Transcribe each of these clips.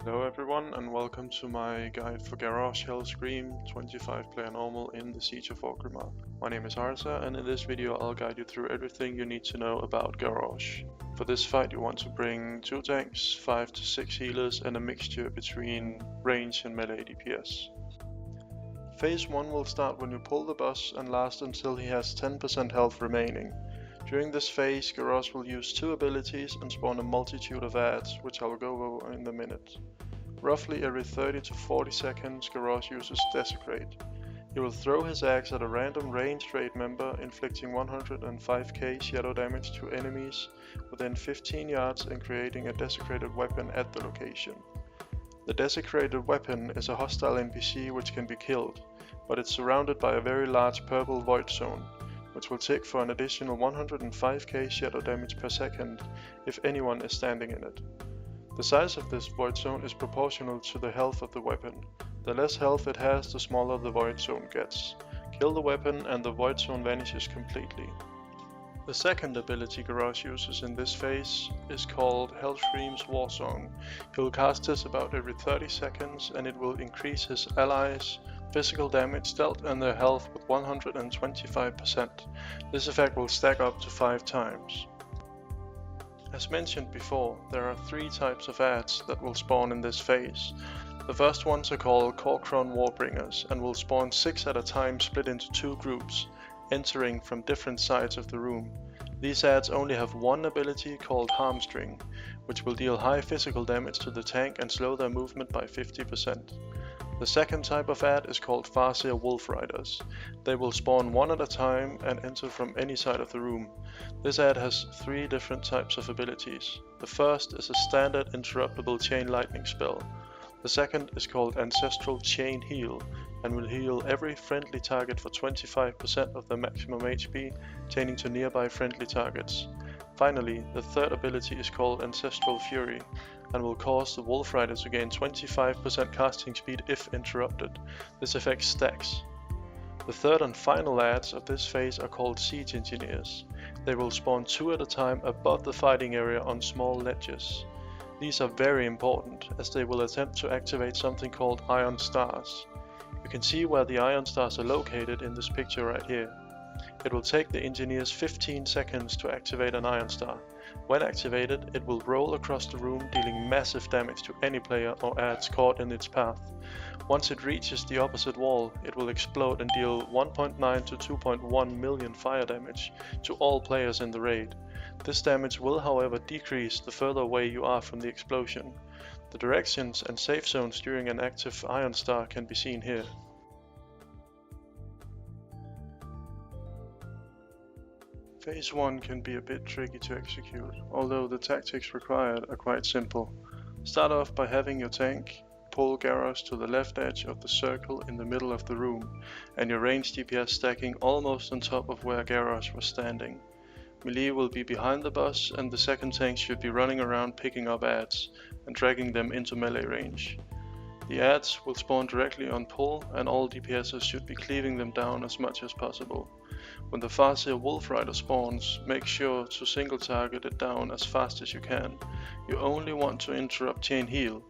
Hello everyone and welcome to my guide for Garrosh Hell Scream 25 player normal in the Siege of Orgrimmar. My name is Harza and in this video I'll guide you through everything you need to know about Garrosh. For this fight you want to bring 2 tanks, 5 to 6 healers and a mixture between range and melee DPS. Phase 1 will start when you pull the boss and last until he has 10% health remaining. During this phase, Garrosh will use 2 abilities and spawn a multitude of adds, which I will go over in a minute. Roughly every 30 to 40 seconds, Garrosh uses Desecrate. He will throw his axe at a random ranged raid member, inflicting 105k shadow damage to enemies within 15 yards and creating a desecrated weapon at the location. The desecrated weapon is a hostile NPC which can be killed, but it's surrounded by a very large purple void zone, which will tick for an additional 105k shadow damage per second if anyone is standing in it. The size of this void zone is proportional to the health of the weapon. The less health it has, the smaller the void zone gets. Kill the weapon and the void zone vanishes completely. The second ability Garrosh uses in this phase is called Hellscream's Warsong. He will cast this about every 30 seconds and it will increase his allies' physical damage dealt and their health with 125%. This effect will stack up to 5 times. As mentioned before, there are 3 types of adds that will spawn in this phase. The first ones are called Corkron Warbringers and will spawn 6 at a time split into 2 groups, entering from different sides of the room. These adds only have one ability called Harmstring, which will deal high physical damage to the tank and slow their movement by 50%. The second type of add is called Farseer Wolf Riders. They will spawn 1 at a time and enter from any side of the room. This add has 3 different types of abilities. The first is a standard interruptible chain lightning spell. The second is called Ancestral Chain Heal and will heal every friendly target for 25% of their maximum HP, chaining to nearby friendly targets. Finally, the third ability is called Ancestral Fury and will cause the Wolf Rider to gain 25% casting speed if interrupted. This effect stacks. The third and final adds of this phase are called Siege Engineers. They will spawn 2 at a time above the fighting area on small ledges. These are very important as they will attempt to activate something called Iron Stars. You can see where the Iron Stars are located in this picture right here. It will take the engineers 15 seconds to activate an Iron Star. When activated, it will roll across the room, dealing massive damage to any player or adds caught in its path. Once it reaches the opposite wall, it will explode and deal 1.9 to 2.1 million fire damage to all players in the raid. This damage will however decrease the further away you are from the explosion. The directions and safe zones during an active Iron Star can be seen here. Phase 1 can be a bit tricky to execute, although the tactics required are quite simple. Start off by having your tank pull Garrosh to the left edge of the circle in the middle of the room, and your ranged DPS stacking almost on top of where Garrosh was standing. Melee will be behind the boss and the second tank should be running around picking up adds and dragging them into melee range. The adds will spawn directly on pull and all DPSs should be cleaving them down as much as possible. When the Farseer Wolf Rider spawns, make sure to single target it down as fast as you can. You only want to interrupt Chain Heal,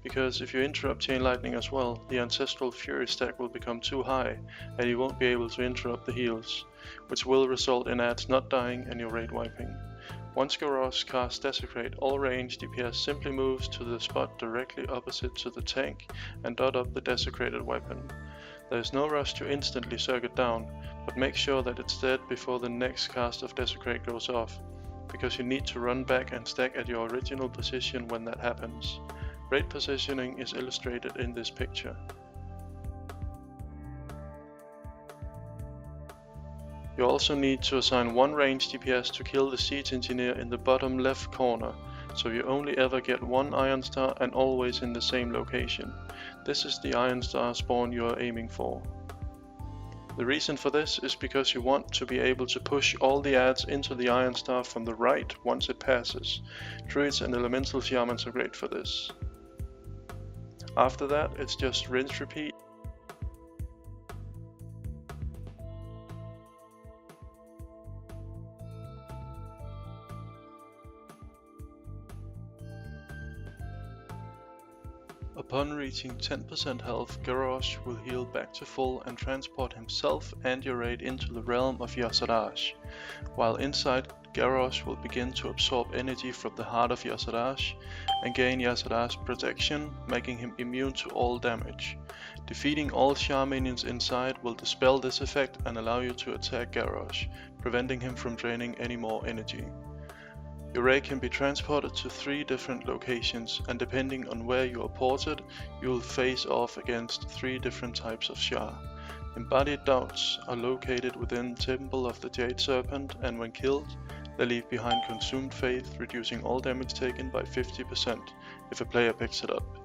because if you interrupt Chain Lightning as well, the Ancestral Fury stack will become too high and you won't be able to interrupt the heals, which will result in adds not dying and your raid wiping. Once Garrosh casts Desecrate, all ranged DPS simply moves to the spot directly opposite to the tank and dot up the desecrated weapon. There is no rush to instantly circuit down, but make sure that it's dead before the next cast of Desecrate goes off, because you need to run back and stack at your original position when that happens. Raid positioning is illustrated in this picture. You also need to assign 1 ranged DPS to kill the Siege Engineer in the bottom left corner, so you only ever get 1 Iron Star and always in the same location. This is the Iron Star spawn you are aiming for. The reason for this is because you want to be able to push all the adds into the Iron Star from the right once it passes. Druids and Elemental Shamans are great for this. After that, it's just rinse repeat. Upon reaching 10% health, Garrosh will heal back to full and transport himself and your raid into the realm of Harzahd. While inside, Garrosh will begin to absorb energy from the heart of Harzahd and gain Harzahrd's protection, making him immune to all damage. Defeating all Shah minions inside will dispel this effect and allow you to attack Garrosh, preventing him from draining any more energy. Your raid can be transported to 3 different locations, and depending on where you are ported, you will face off against 3 different types of Shah. Embodied doubts are located within Temple of the Jade Serpent, and when killed, they leave behind Consumed Faith, reducing all damage taken by 50% if a player picks it up.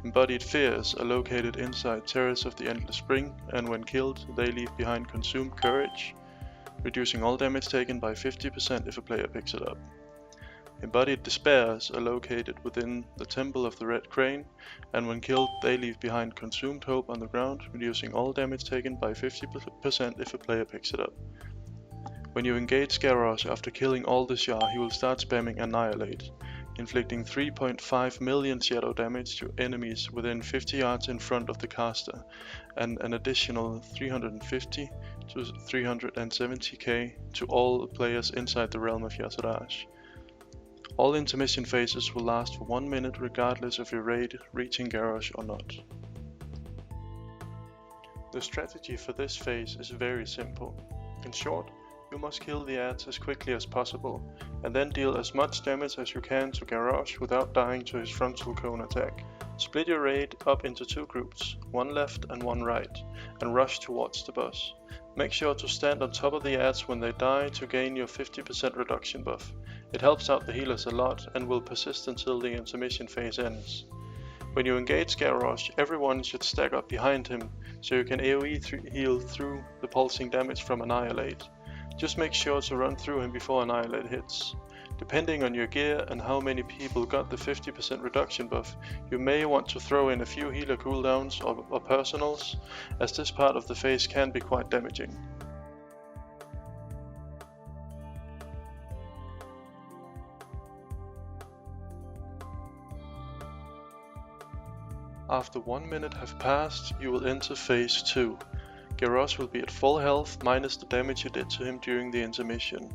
Embodied Fears are located inside Terrace of the Endless Spring, and when killed, they leave behind Consumed Courage, reducing all damage taken by 50% if a player picks it up. Embodied Despairs are located within the Temple of the Red Crane, and when killed they leave behind Consumed Hope on the ground, reducing all damage taken by 50% if a player picks it up. When you engage Garrosh after killing all the Shah, he will start spamming Annihilate, inflicting 3.5 million shadow damage to enemies within 50 yards in front of the caster, and an additional 350 to 370k to all players inside the realm of Harzahd. All intermission phases will last for 1 minute regardless of your raid reaching Garrosh or not. The strategy for this phase is very simple. In short, you must kill the ads as quickly as possible, and then deal as much damage as you can to Garrosh without dying to his frontal cone attack. Split your raid up into 2 groups, one left and one right, and rush towards the boss. Make sure to stand on top of the ads when they die to gain your 50% reduction buff. It helps out the healers a lot and will persist until the intermission phase ends. When you engage Garrosh, everyone should stack up behind him, so you can AoE heal through the pulsing damage from Annihilate. Just make sure to run through him before Annihilate hits. Depending on your gear and how many people got the 50% reduction buff, you may want to throw in a few healer cooldowns or personals, as this part of the phase can be quite damaging. After 1 minute have passed, you will enter phase 2. Garrosh will be at full health minus the damage you did to him during the intermission.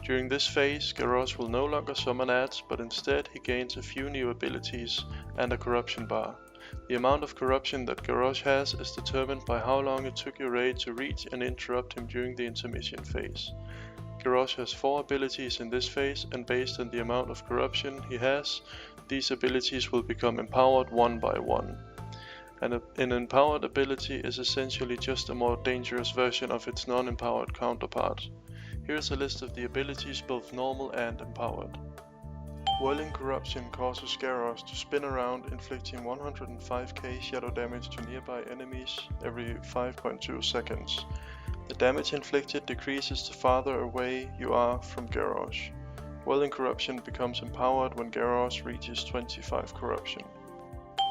During this phase, Garrosh will no longer summon ads, but instead he gains a few new abilities and a corruption bar. The amount of corruption that Garrosh has is determined by how long it took your raid to reach and interrupt him during the intermission phase. Garrosh has 4 abilities in this phase, and based on the amount of corruption he has, these abilities will become empowered one by one. An empowered ability is essentially just a more dangerous version of its non-empowered counterpart. Here's a list of the abilities, both normal and empowered. Whirling Corruption causes Garrosh to spin around, inflicting 105k shadow damage to nearby enemies every 5.2 seconds. The damage inflicted decreases the farther away you are from Garrosh. Whirling Corruption becomes empowered when Garrosh reaches 25 corruption.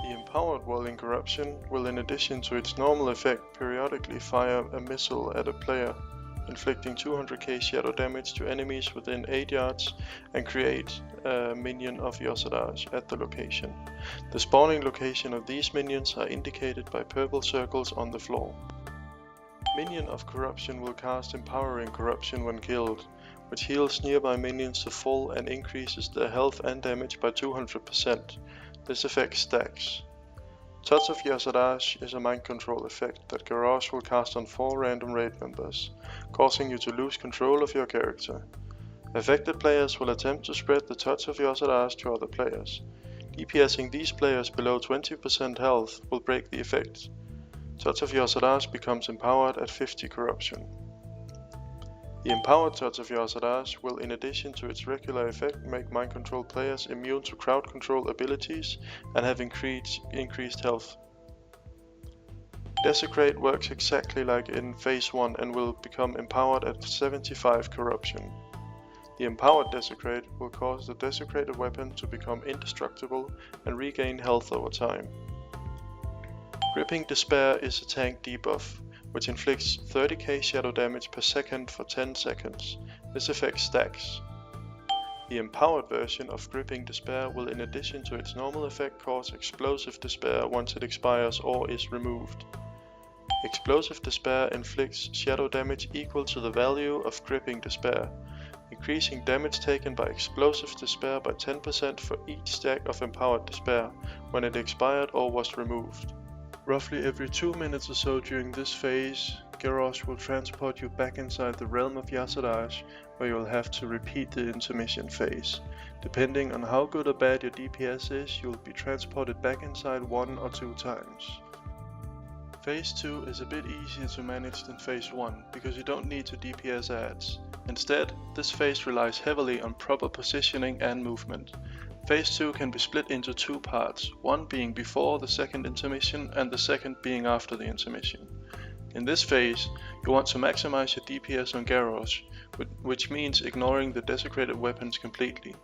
The empowered Whirling Corruption will, in addition to its normal effect, periodically fire a missile at a player, inflicting 200k shadow damage to enemies within 8 yards and create a minion of Harzahd at the location. The spawning location of these minions are indicated by purple circles on the floor. Minion of Corruption will cast Empowering Corruption when killed, which heals nearby minions to full and increases their health and damage by 200%. This effect stacks. Touch of Harzahd is a mind control effect that Garrosh will cast on 4 random raid members, causing you to lose control of your character. Affected players will attempt to spread the Touch of Harzahd to other players. DPSing these players below 20% health will break the effect. Touch of Harzahd becomes empowered at 50 corruption. The empowered Touch of Harzahd will, in addition to its regular effect, make mind control players immune to crowd control abilities and have increased health. Desecrate works exactly like in phase 1 and will become empowered at 75 corruption. The empowered Desecrate will cause the desecrated weapon to become indestructible and regain health over time. Gripping Despair is a tank debuff, which inflicts 30k shadow damage per second for 10 seconds. This effect stacks. The empowered version of Gripping Despair will, in addition to its normal effect, cause Explosive Despair once it expires or is removed. Explosive Despair inflicts shadow damage equal to the value of Gripping Despair, increasing damage taken by Explosive Despair by 10% for each stack of Empowered Despair when it expired or was removed. Roughly every 2 minutes or so during this phase, Garrosh will transport you back inside the realm of Harzahd, where you will have to repeat the intermission phase. Depending on how good or bad your DPS is, you will be transported back inside 1 or 2 times. Phase 2 is a bit easier to manage than Phase 1, because you don't need to DPS adds. Instead, this phase relies heavily on proper positioning and movement. Phase 2 can be split into 2 parts, one being before the second intermission and the second being after the intermission. In this phase, you want to maximize your DPS on Garrosh, which means ignoring the desecrated weapons completely.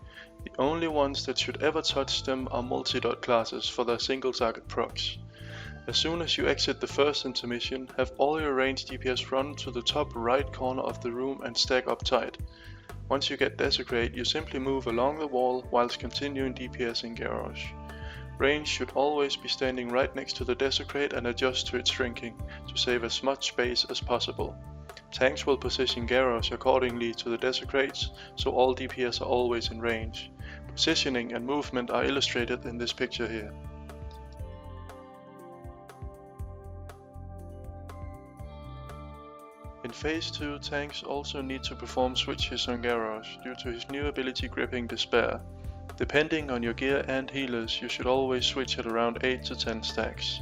The only ones that should ever touch them are multi-dot classes for their single target procs. As soon as you exit the first intermission, have all your ranged DPS run to the top right corner of the room and stack up tight. Once you get Desecrate, you simply move along the wall whilst continuing DPSing Garrosh. Range should always be standing right next to the Desecrate and adjust to its shrinking, to save as much space as possible. Tanks will position Garrosh accordingly to the Desecrates, so all DPS are always in range. Positioning and movement are illustrated in this picture here. In Phase 2, tanks also need to perform switches on Garrosh due to his new ability Gripping Despair. Depending on your gear and healers, you should always switch at around 8 to 10 stacks.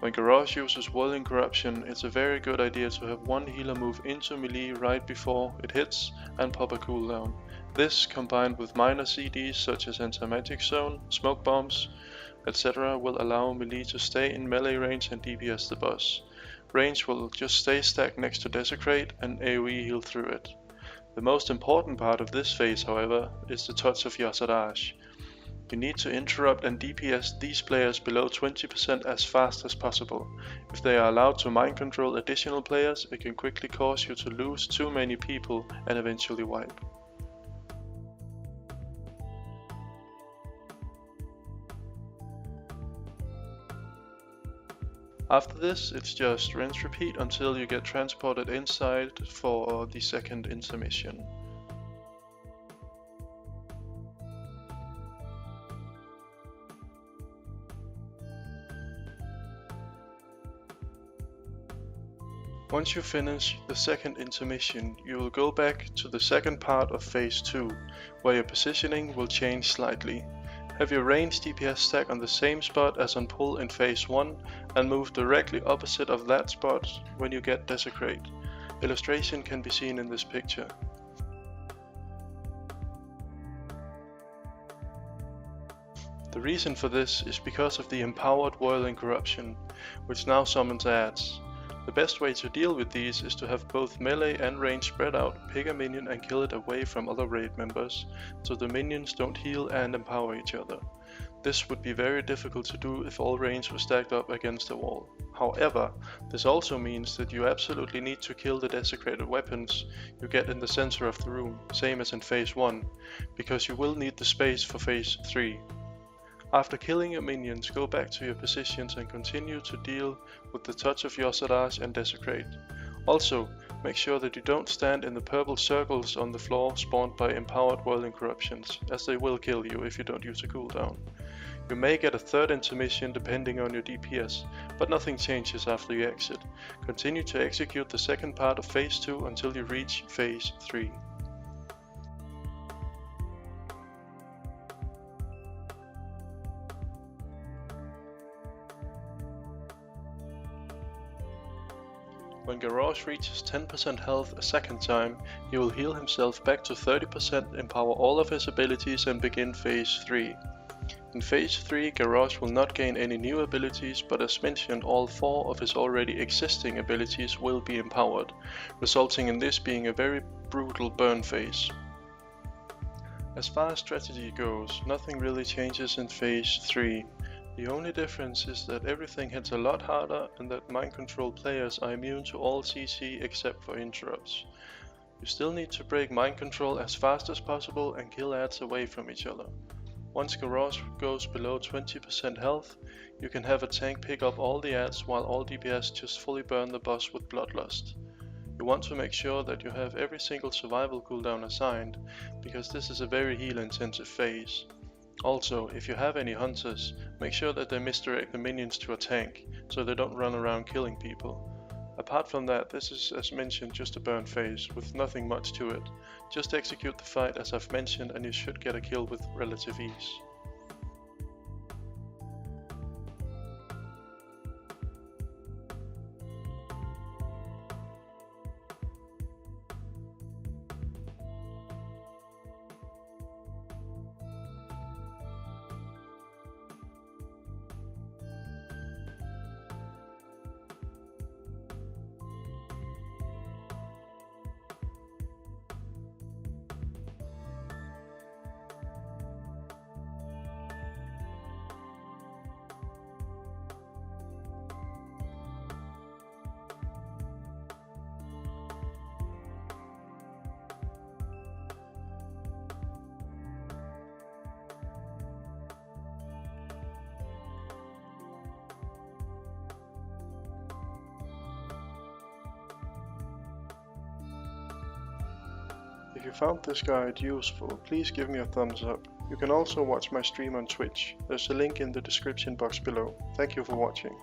When Garrosh uses Whirling Corruption, it's a very good idea to have one healer move into melee right before it hits and pop a cooldown. This, combined with minor CDs such as Anti-Magic Zone, Smoke Bombs, etc. will allow melee to stay in melee range and DPS the boss. Range will just stay stacked next to Desecrate and AoE heal through it. The most important part of this phase, however, is the touch of Harzahd. You need to interrupt and DPS these players below 20% as fast as possible. If they are allowed to mind control additional players, it can quickly cause you to lose too many people and eventually wipe. After this, it's just rinse repeat until you get transported inside for the second intermission. Once you finish the second intermission, you will go back to the second part of Phase 2, where your positioning will change slightly. Have your ranged DPS stack on the same spot as on pull in Phase 1 and move directly opposite of that spot when you get Desecrate. Illustration can be seen in this picture. The reason for this is because of the empowered Whirling Corruption, which now summons adds. The best way to deal with these is to have both melee and range spread out, pick a minion and kill it away from other raid members, so the minions don't heal and empower each other. This would be very difficult to do if all range was stacked up against a wall. However, this also means that you absolutely need to kill the desecrated weapons you get in the center of the room, same as in Phase 1, because you will need the space for Phase 3. After killing your minions, go back to your positions and continue to deal with the touch of Harzahd and Desecrate. Also, make sure that you don't stand in the purple circles on the floor spawned by empowered Whirling Corruptions, as they will kill you if you don't use a cooldown. You may get a third intermission depending on your DPS, but nothing changes after you exit. Continue to execute the second part of Phase 2 until you reach Phase 3. When Garrosh reaches 10% health a second time, he will heal himself back to 30%, empower all of his abilities and begin Phase 3. In Phase 3, Garrosh will not gain any new abilities, but as mentioned, all 4 of his already existing abilities will be empowered, resulting in this being a very brutal burn phase. As far as strategy goes, nothing really changes in Phase 3. The only difference is that everything hits a lot harder and that mind control players are immune to all CC except for interrupts. You still need to break mind control as fast as possible and kill adds away from each other. Once Garrosh goes below 20% health, you can have a tank pick up all the adds while all DPS just fully burn the boss with Bloodlust. You want to make sure that you have every single survival cooldown assigned, because this is a very heal intensive phase. Also, if you have any hunters, make sure that they misdirect the minions to a tank, so they don't run around killing people. Apart from that, this is, as mentioned, just a burn phase, with nothing much to it. Just execute the fight as I've mentioned and you should get a kill with relative ease. If you found this guide useful, please give me a thumbs up. You can also watch my stream on Twitch. There's a link in the description box below. Thank you for watching.